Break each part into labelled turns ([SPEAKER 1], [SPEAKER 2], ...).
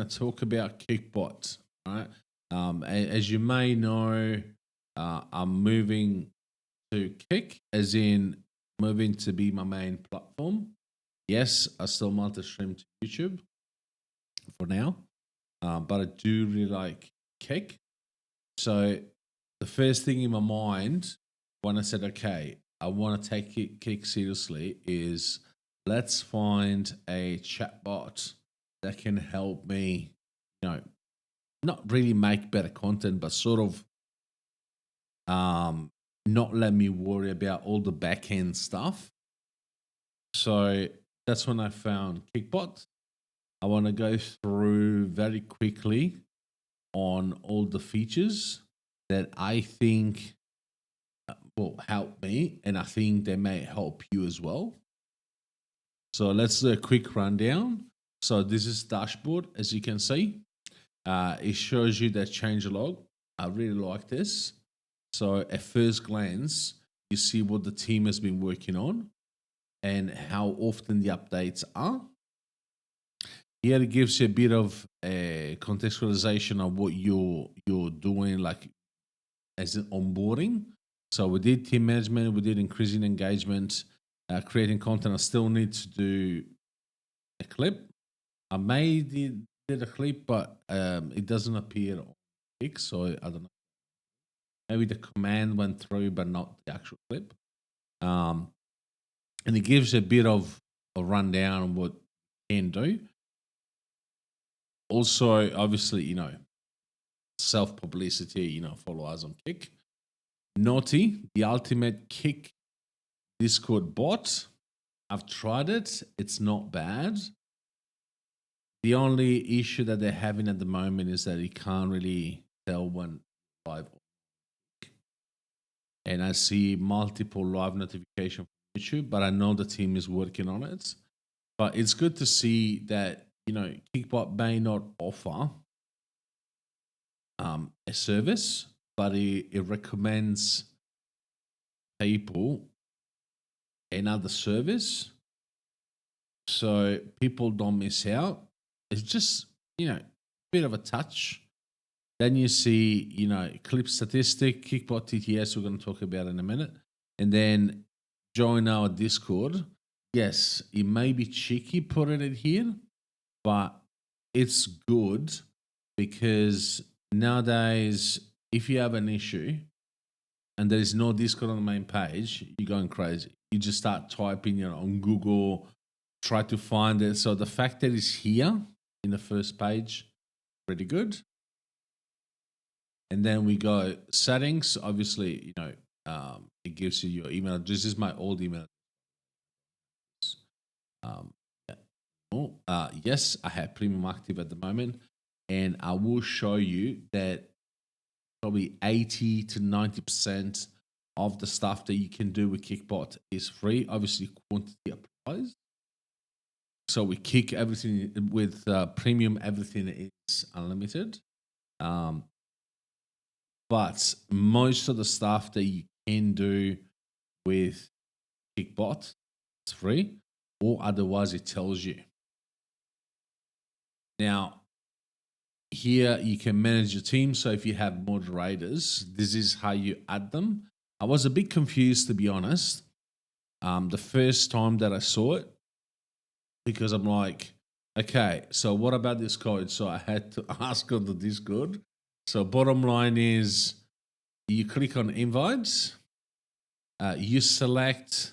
[SPEAKER 1] to talk about Kickbot. Right. As you may know, I'm moving to Kick, as in moving to be my main platform. Yes, I still multi-stream to YouTube for now, but I do really like Kick. So the first thing in my mind when I said, okay, I want to take Kick seriously is let's find a chatbot that can help me, not really make better content, but sort of not let me worry about all the back end stuff. So that's when I found Kickbot. I want to go through very quickly on all the features that I think will help me, and I think they may help you as well. So let's do a quick rundown. So this is dashboard, as you can see. It shows you the change log. I really like this. So at first glance, you see what the team has been working on and how often the updates are. Here it gives you a bit of a contextualization of what you're doing, like as an onboarding. So we did team management, we did increasing engagement, creating content. I still need to do a clip. I may did a clip, but it doesn't appear on Kick, so I don't know. Maybe the command went through, but not the actual clip. And it gives a bit of a rundown on what you can do. Also, obviously, self-publicity, follow us on Kick. Naughty, the ultimate Kick Discord bot. I've tried it. It's not bad. The only issue that they're having at the moment is that you can't really tell when live. And I see multiple live notifications from YouTube, but I know the team is working on it. But it's good to see that, Kickbot may not offer a service, but it recommends people another service so people don't miss out. It's just, a bit of a touch. Then you see, clip statistic, Kickbot TTS, we're going to talk about in a minute. And then join our Discord. Yes, it may be cheeky putting it here, but it's good because nowadays, if you have an issue and there is no Discord on the main page, you're going crazy. You just start typing, on Google, try to find it. So the fact that it's here in the first page, pretty good. And then we go settings. Obviously, it gives you your email. This is my old email. Yes, I have premium active at the moment, and I will show you that probably 80 to 90% of the stuff that you can do with Kickbot is free. Obviously, quantity applies. So we kick everything with premium. Everything is unlimited. But most of the stuff that you can do with Kickbot is free, or otherwise it tells you. Now, here you can manage your team. So if you have moderators, this is how you add them. I was a bit confused, to be honest, the first time that I saw it, because I'm like, okay, so what about this code? So I had to ask on the Discord. So bottom line is you click on invites, you select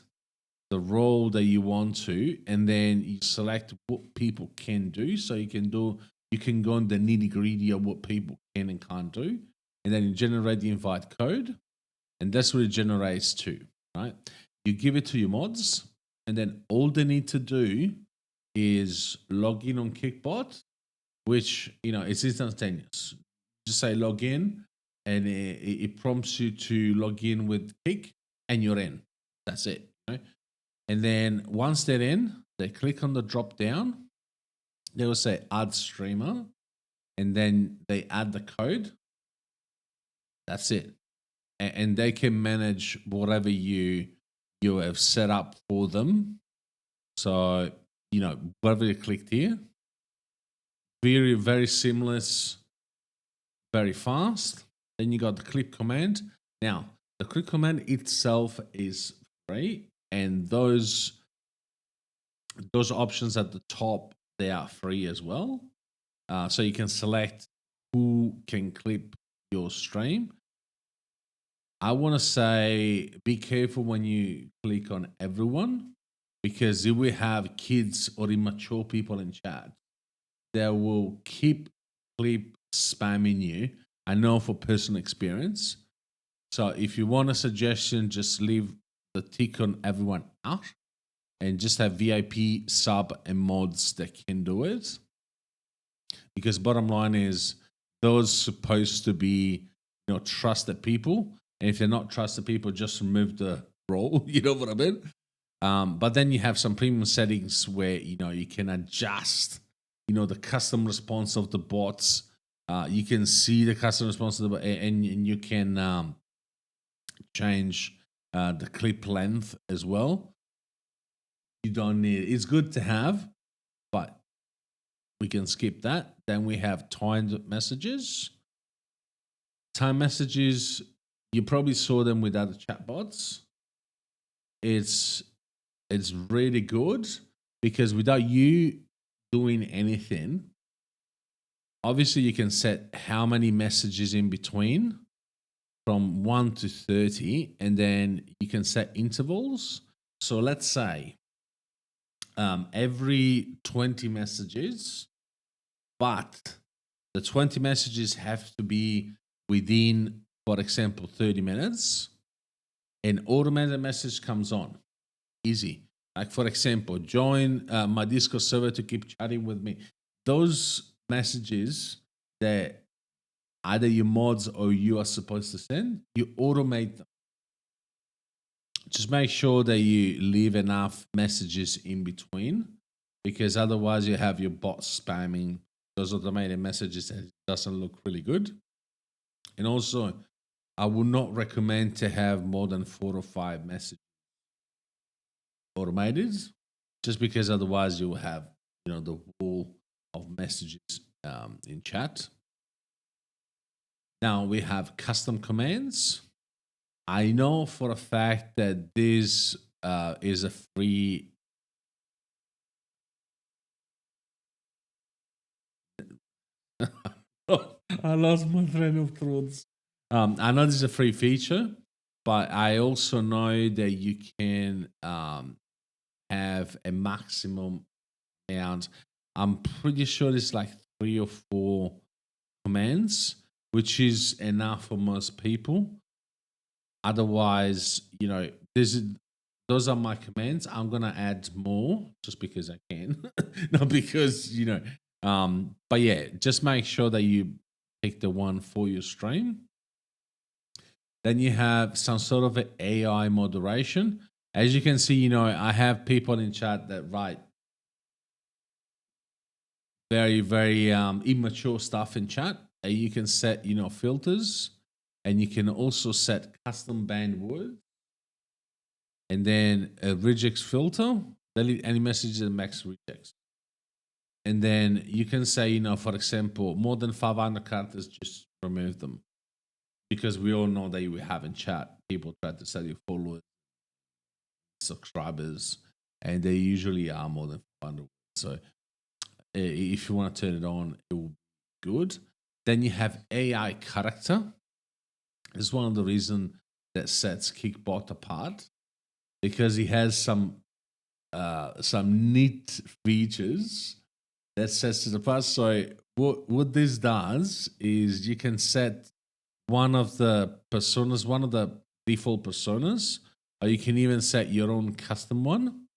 [SPEAKER 1] the role that you want to, and then you select what people can do. So you can go on the nitty-gritty of what people can and can't do, and then you generate the invite code, and that's what it generates to, right? You give it to your mods, and then all they need to do is log in on Kickbot, which, it's instantaneous. Just say log in, and it prompts you to log in with Kick, and you're in. That's it. Right? And then once they're in, they click on the drop down. They will say add streamer, and then they add the code. That's it. And they can manage whatever you have set up for them. So, whatever you clicked here, very, very seamless, very fast. Then you got the clip command. Now, the clip command itself is free, and those options at the top, they are free as well. So you can select who can clip your stream. I want to say be careful when you click on everyone, because if we have kids or immature people in chat, they will keep clip spamming you. I know for personal experience. So if you want a suggestion, just leave the tick on everyone out and just have VIP, sub, and mods that can do it. Because bottom line is, those supposed to be, trusted people. And if they're not trusted people, just remove the role. You know what I mean? But then you have some premium settings where you can adjust the custom response of the bots. You can see the custom response of the bot, and you can change the clip length as well. You don't need it's good to have, but we can skip that. Then we have timed messages. Time messages, you probably saw them with other chatbots. It's really good because without you doing anything, obviously you can set how many messages in between from 1 to 30, and then you can set intervals. So let's say every 20 messages, but the 20 messages have to be within, for example, 30 minutes. An automated message comes on. Easy. Like, for example, join my Discord server to keep chatting with me. Those messages that either your mods or you are supposed to send, you automate them. Just make sure that you leave enough messages in between, because otherwise you have your bot spamming those automated messages and it doesn't look really good. And also, I would not recommend to have more than 4 or 5 messages automated, just because otherwise you will have the wall of messages in chat. Now we have custom commands. I know for a fact that this is a free. I lost my train of thoughts. I know this is a free feature, but I also know that you can have a maximum amount. I'm pretty sure it's like 3 or 4 commands, which is enough for most people. Otherwise, those are my commands. I'm gonna add more just because I can, not because But yeah, just make sure that you pick the one for your stream. Then you have some sort of AI moderation. As you can see, I have people in chat that write very, very immature stuff in chat. And you can set, filters, and you can also set custom banned words, and then a regex filter, delete any messages and max rejects. And then you can say, for example, more than 500 characters, just remove them. Because we all know that we have in chat, people try to sell you followers, subscribers, and they usually are more than 500. So if you want to turn it on, it will be good. Then you have AI character. This is one of the reasons that sets Kickbot apart, because he has some neat features that sets it apart. So what this does is you can set one of the personas, one of the default personas, or you can even set your own custom one.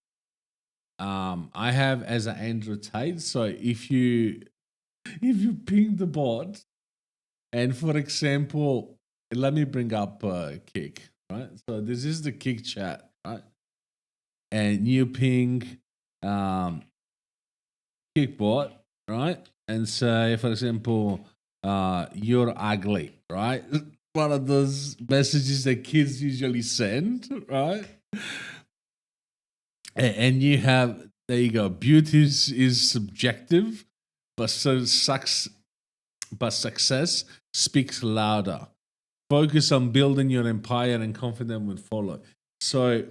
[SPEAKER 1] I have as an Android type, so if you ping the bot, and for example, let me bring up Kick, right? So this is the Kick chat, right? And you ping Kickbot, right? And say, for example, you're ugly, right? One of those messages that kids usually send, right? And you have, there you go, beauty is subjective. but success speaks louder. Focus on building your empire and confidence will follow. So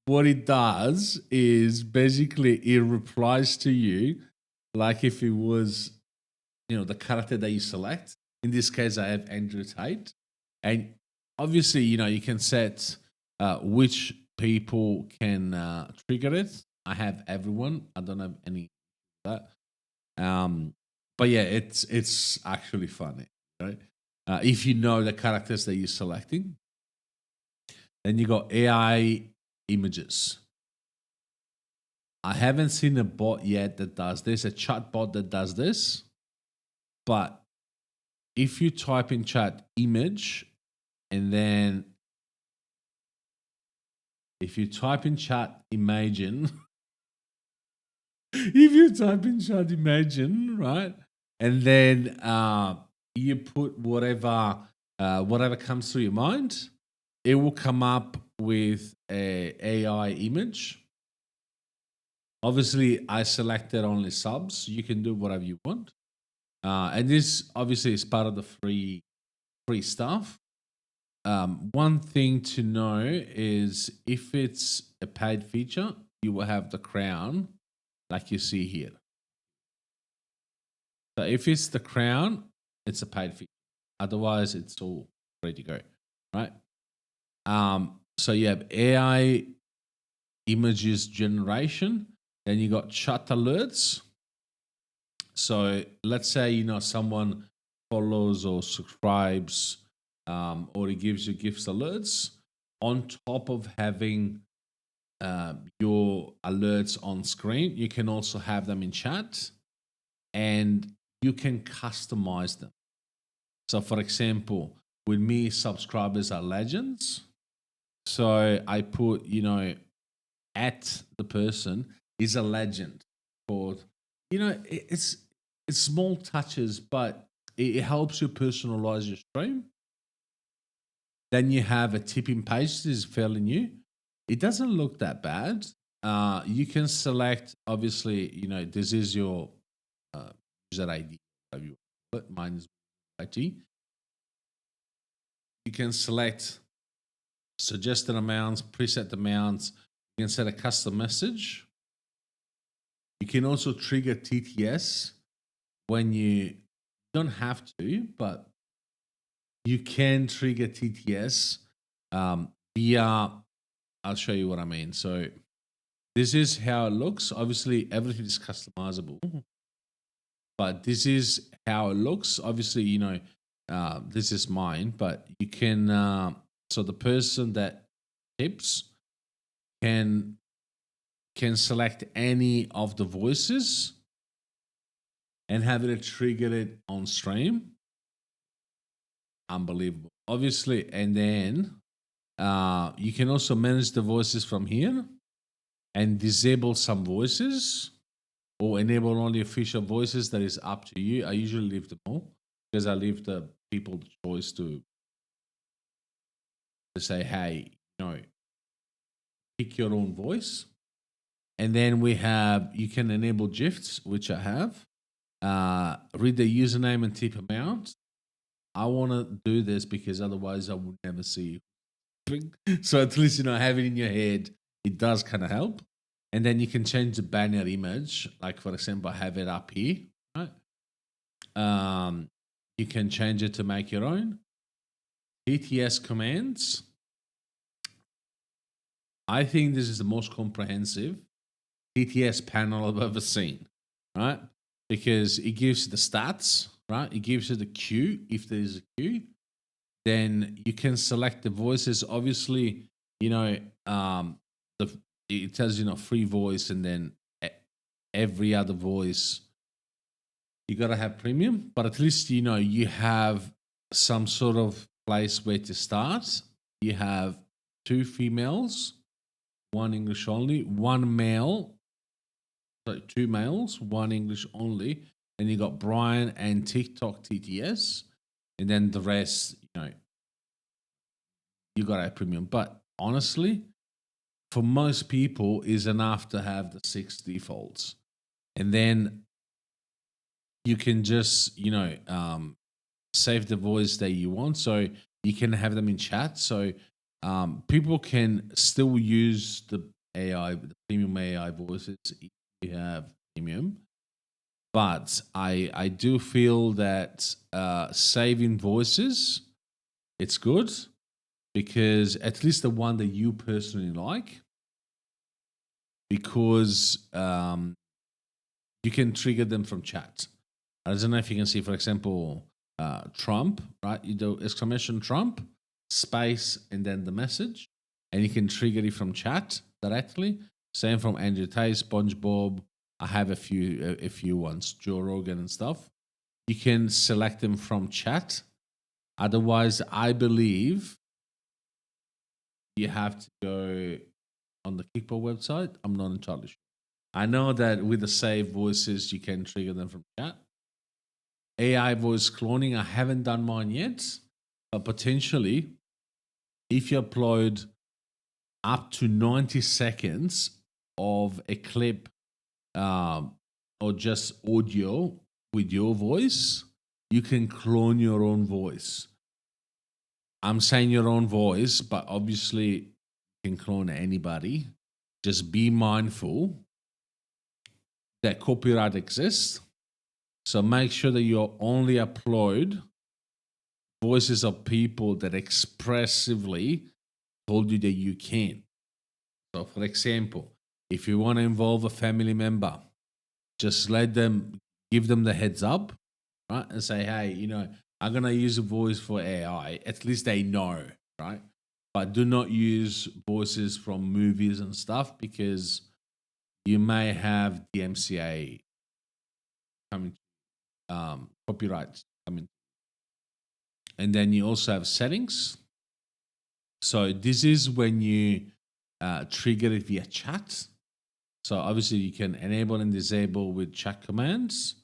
[SPEAKER 1] what it does is basically it replies to you like if it was, the character that you select. In this case, I have Andrew Tate. And obviously, you can set which people can trigger it. I have everyone. I don't have any of that. But yeah, it's actually funny, right? If you know the characters that you're selecting, then you got AI images. I haven't seen a bot yet that does this, a chat bot that does this. But if you type in chat image, and then if you type in chat imagine, if you type in chat imagine, right, and then you put whatever comes through your mind, it will come up with a AI image. Obviously, I selected only subs. You can do whatever you want, and this obviously is part of the free stuff. One thing to know is if it's a paid feature, you will have the crown like you see here. So if it's the crown, it's a paid feature. Otherwise, it's all ready to go, right? So you have AI images generation, then you got chat alerts. So let's say someone follows or subscribes, or it gives you gifts alerts on top of having your alerts on screen. You can also have them in chat, and you can customize them. So, for example, with me, subscribers are legends. So I put, at the person is a legend. For it's small touches, but it helps you personalize your stream. Then you have a tipping page. This is fairly new. It doesn't look that bad. You can select, obviously, this is your user ID. But mine is ID. You can select suggested amounts, preset amounts. You can set a custom message. You can also trigger TTS when you don't have to, but you can trigger TTS via. I'll show you what I mean. So this is how it looks. Obviously, everything is customizable, but this is how it looks. Obviously, this is mine, but you can. So the person that tips can select any of the voices and have it triggered on stream. Unbelievable, obviously, and then you can also manage the voices from here and disable some voices or enable only official voices. That is up to you. I usually leave them all because I leave the people the choice to say, hey, pick your own voice. And then we have, you can enable GIFs, which I have. Read the username and tip amount. I want to do this because otherwise I would never see you. So at least, have it in your head. It does kind of help. And then you can change the banner image. Like, for example, I have it up here, right? You can change it to make your own. TTS commands. I think this is the most comprehensive TTS panel I've ever seen, right? Because it gives you the stats, right? It gives you the queue, if there is a queue. Then you can select the voices. Obviously, it tells free voice, and then every other voice you gotta have premium. But at least you have some sort of place where to start. You have 2 females, 1 English only, 1 male. So 2 males, 1 English only. Then you got Brian and TikTok TTS, and then the rest, you got a premium. But honestly, for most people, is enough to have the 6 defaults. And then you can just, save the voice that you want. So you can have them in chat. So people can still use the AI, the premium AI voices if you have premium. But I do feel that saving voices, it's good because at least the one that you personally like, because you can trigger them from chat. I don't know if you can see, for example, Trump, right? You do exclamation Trump, space, and then the message, and you can trigger it from chat directly. Same from Andrew Tate, SpongeBob. I have a few ones, Joe Rogan and stuff. You can select them from chat. Otherwise, I believe you have to go on the Kickbot website. I'm not entirely sure. I know that with the save voices, you can trigger them from chat. AI voice cloning, I haven't done mine yet, but potentially, if you upload up to 90 seconds of a clip or just audio with your voice, you can clone your own voice. I'm saying your own voice, but obviously, you can clone anybody. Just be mindful that copyright exists. So make sure that you only upload voices of people that expressively told you that you can. So, for example, if you want to involve a family member, just give them the heads up, right? And say, hey, I'm going to use a voice for AI. At least they know, right? But do not use voices from movies and stuff because you may have the MCA coming, copyright coming. And then you also have settings. So this is when you trigger it via chat. So obviously you can enable and disable with chat commands.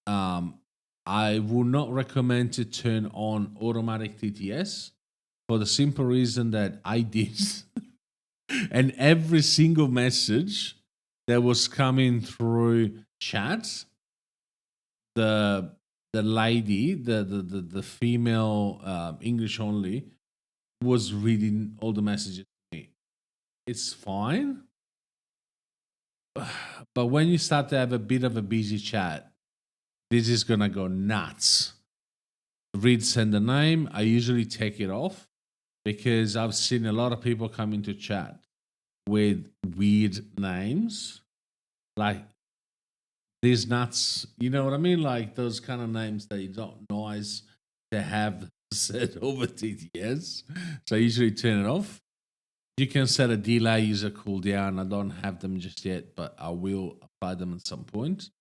[SPEAKER 1] I would not recommend to turn on automatic TTS for the simple reason that I did. And every single message that was coming through chat, the lady, the female English only, was reading all the messages to me. It's fine. But when you start to have a bit of a busy chat, this is going to go nuts. Read send the name. I usually take it off because I've seen a lot of people come into chat with weird names. Like these nuts, you know what I mean? Like those kind of names that you don't nice to have set over TTS. So I usually turn it off. You can set a delay user cooldown. I don't have them just yet, but I will apply them at some point.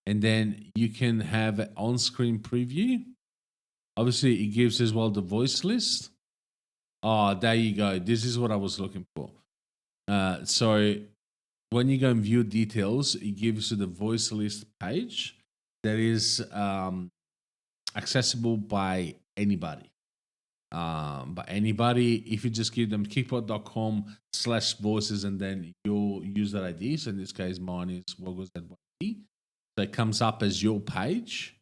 [SPEAKER 1] And then you can have an on-screen preview. Obviously, it gives as well the voice list. Oh, there you go. This is what I was looking for. So when you go and view details, it gives you the voice list page that is accessible by anybody. If you just give them kickbot.com/voices and then your user ID. So in this case, mine is WogosNYT. So it comes up as your page.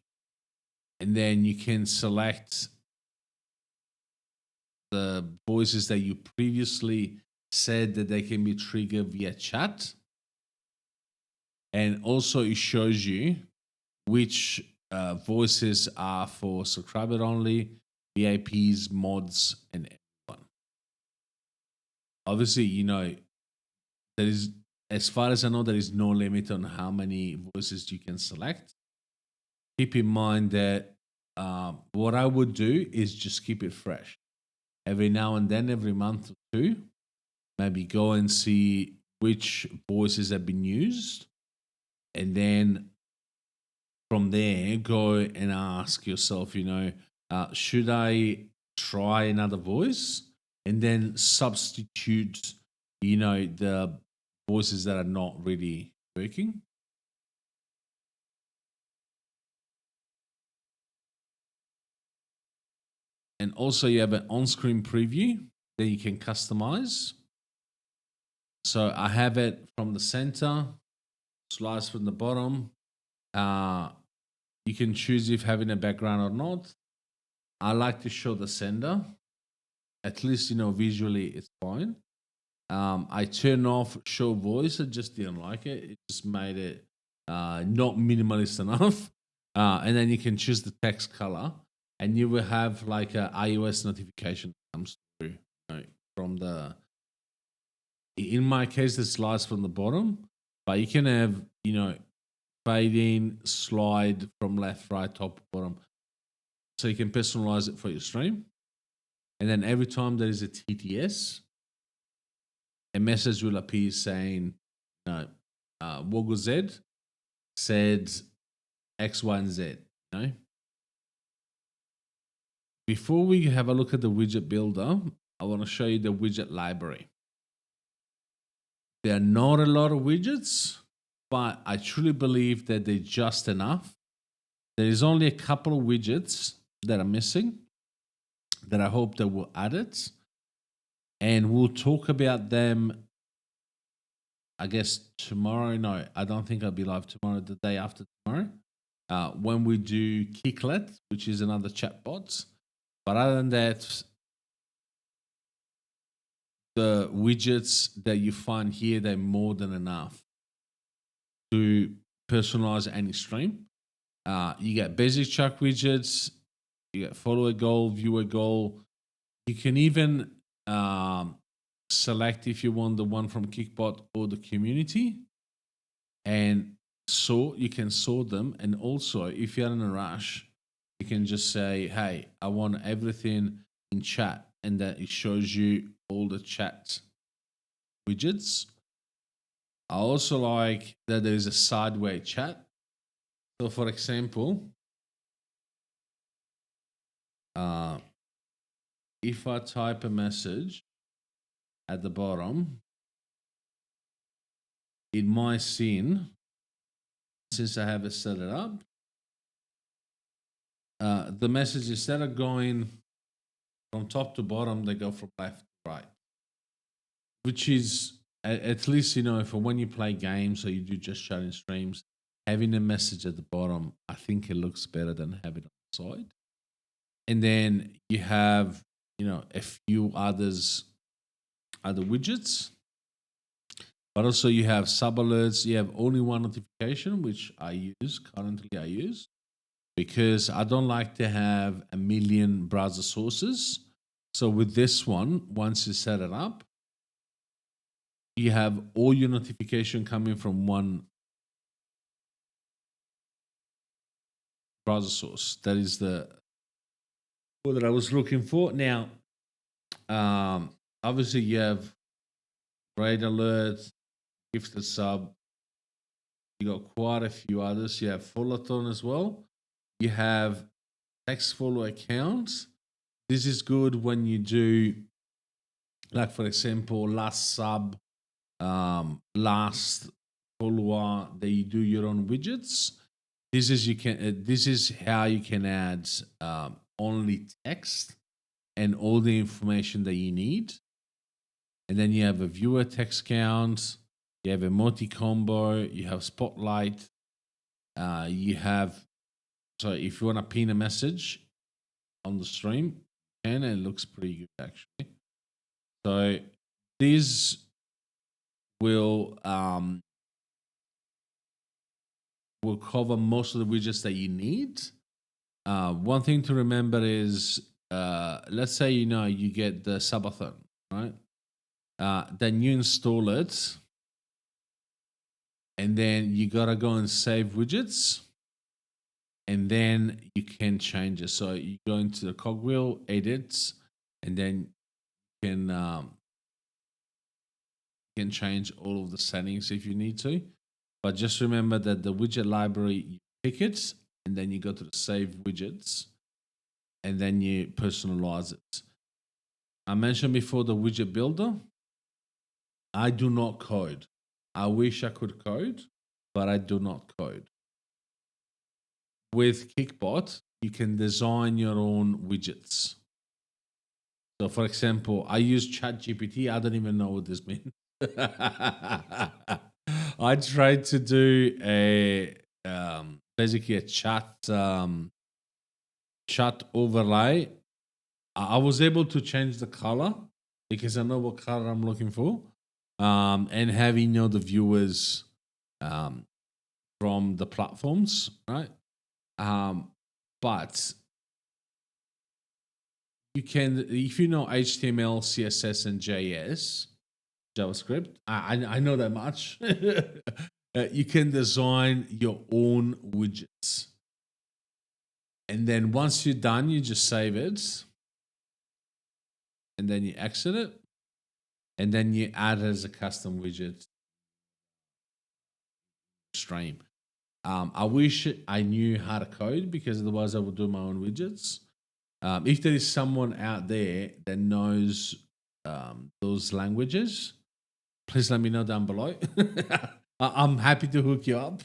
[SPEAKER 1] And then you can select the voices that you previously said that they can be triggered via chat. And also it shows you which voices are for subscriber only, VIPs, mods, and everyone. Obviously, there is, as far as I know, there is no limit on how many voices you can select. Keep in mind that what I would do is just keep it fresh. Every now and then, every month or two, maybe go and see which voices have been used. And then from there, go and ask yourself, should I try another voice? And then substitute, the voices that are not really working. And also, you have an on screen preview that you can customize. So I have it from the center, slice from the bottom, You can choose if having a background or not. I like to show the sender. At least, visually it's fine. I turn off show voice. I just didn't like it. It just made it not minimalist enough. And then you can choose the text color, and you will have like a iOS notification that comes through from the. In my case, it slides from the bottom, but you can have fade in, slide from left, right, top, bottom, so you can personalize it for your stream. And then every time there is a TTS, a message will appear saying, Wogo Z said X, Y, and Z. Before we have a look at the widget builder, I want to show you the widget library. There are not a lot of widgets, but I truly believe that they're just enough. There is only a couple of widgets that are missing that I hope that will add it. And we'll talk about them, I guess, tomorrow. No, I don't think I'll be live tomorrow, the day after tomorrow, when we do Kickbot, which is another chatbot. But other than that, the widgets that you find here, they're more than enough to personalize any stream. You get basic chat widgets, you get follower goal, viewer goal. You can even select if you want the one from Kickbot or the community, and you can sort them. And also, if you're in a rush, you can just say, hey, I want everything in chat, and that it shows you all the chat widgets. I also like that there is a sideways chat. So for example, if I type a message at the bottom, in my scene, since I have it set it up, the message, instead of going from top to bottom, they go from left to right, which is, at least, for when you play games or you do just chatting streams, having a message at the bottom, I think it looks better than having it on the side. And then you have, a few other widgets, but also you have sub alerts. You have only one notification, which I use because I don't like to have a million browser sources. So with this one, once you set it up, you have all your notification coming from one browser source. That is the word that I was looking for. Now, obviously you have raid alerts, gifted sub. You got quite a few others. You have follow-a-thon as well. You have text follow accounts. This is good when you do, like for example, last sub, last follower, that you do your own widgets. This is how you can add only text and all the information that you need. And then you have a viewer text count, you have emoji combo, you have spotlight, you have, so if you want to pin a message on the stream, and it looks pretty good actually. So this will cover most of the widgets that you need. One thing to remember is, let's say you get the subathon, right? Then you install it, and then you gotta go and save widgets, and then you can change it. So you go into the cogwheel, edits, and then you can change all of the settings if you need to. But just remember that the widget library, you pick it, and then you go to the save widgets, and then you personalize it. I mentioned before the widget builder. I do not code. I wish I could code, but I do not code. With Kickbot, you can design your own widgets. So, for example, I use ChatGPT. I don't even know what this means. I tried to do a basically a chat overlay. I was able to change the color because I know what color I'm looking for, and having the viewers from the platforms, right? But you can, if you know HTML, CSS, and JavaScript. I know that much. You can design your own widgets, and then once you're done, you just save it, and then you exit it, and then you add it as a custom widget stream. I wish I knew how to code because otherwise I would do my own widgets. If there is someone out there that knows those languages, please let me know down below. I'm happy to hook you up.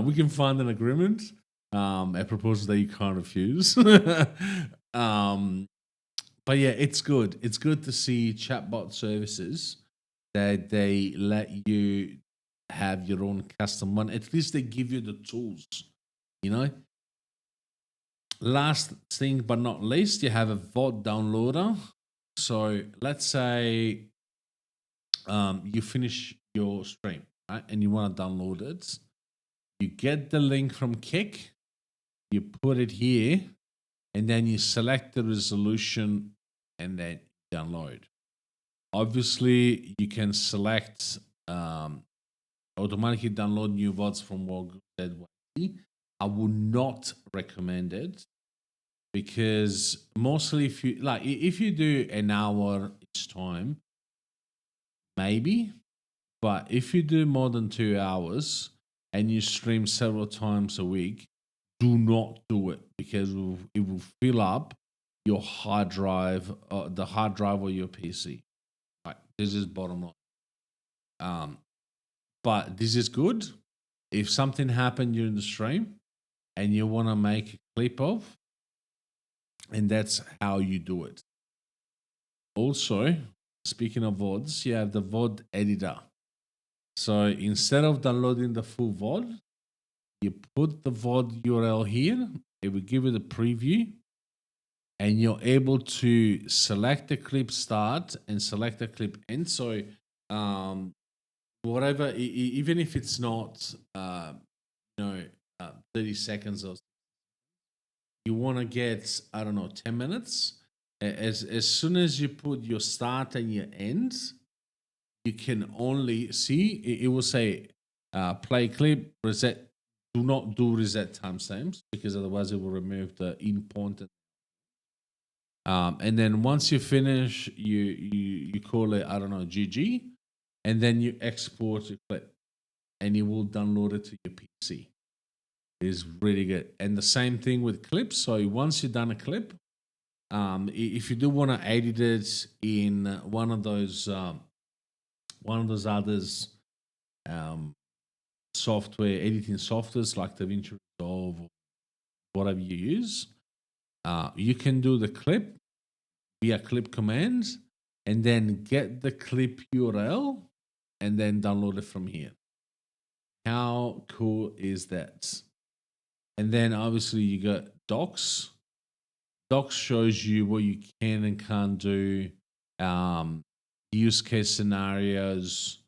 [SPEAKER 1] We can find an agreement, a proposal that you can't refuse. But yeah, it's good. It's good to see chatbot services that they let you have your own custom one. At least they give you the tools, you know. Last thing but not least, you have a VOD downloader. So let's say you finish your stream, right, and you want to download it. You get the link from Kick, you put it here, and then you select the resolution and then download. Obviously, you can select automatically download new VODs from WorldZYT. I would not recommend it because mostly if you do an hour each time, maybe. But if you do more than 2 hours and you stream several times a week, do not do it because it will fill up your hard drive, the hard drive of your PC. Right, this is bottom line. But this is good. If something happened during the stream and you want to make a clip of, and that's how you do it. Also, speaking of VODs, you have the VOD editor. So instead of downloading the full VOD, you put the VOD URL here. It will give you the preview, and you're able to select the clip start and select the clip end. So whatever, even if it's not 30 seconds or you want to get, I don't know, 10 minutes. As soon as you put your start and your end, you can only see it will say play clip, reset. Do not do reset timestamps because otherwise it will remove the in point. And then once you finish, you call it, I don't know, GG, and then you export your clip, and you will download it to your PC. It is really good. And the same thing with clips. So once you've done a clip, if you do want to edit it in one of those others software editing softwares like DaVinci Resolve or whatever you use, you can do the clip via clip commands and then get the clip URL and then download it from here. How cool is that? And then obviously you got docs. Docs shows you what you can and can't do, use case scenarios.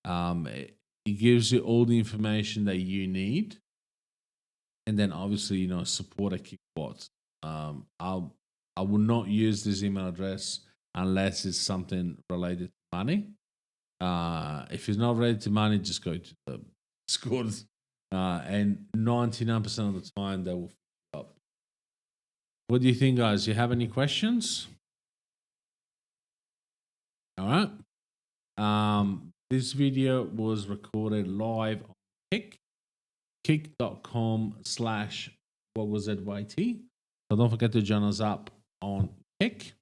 [SPEAKER 1] It gives you all the information that you need. And then obviously, support a Kickbot. I will not use this email address unless it's something related to money. If it's not related to money, just go to the Discord. And 99% of the time, they will fill up. What do you think, guys? You have any questions? All right. This video was recorded live on kick.com/YT. So don't forget to join us up on Kick.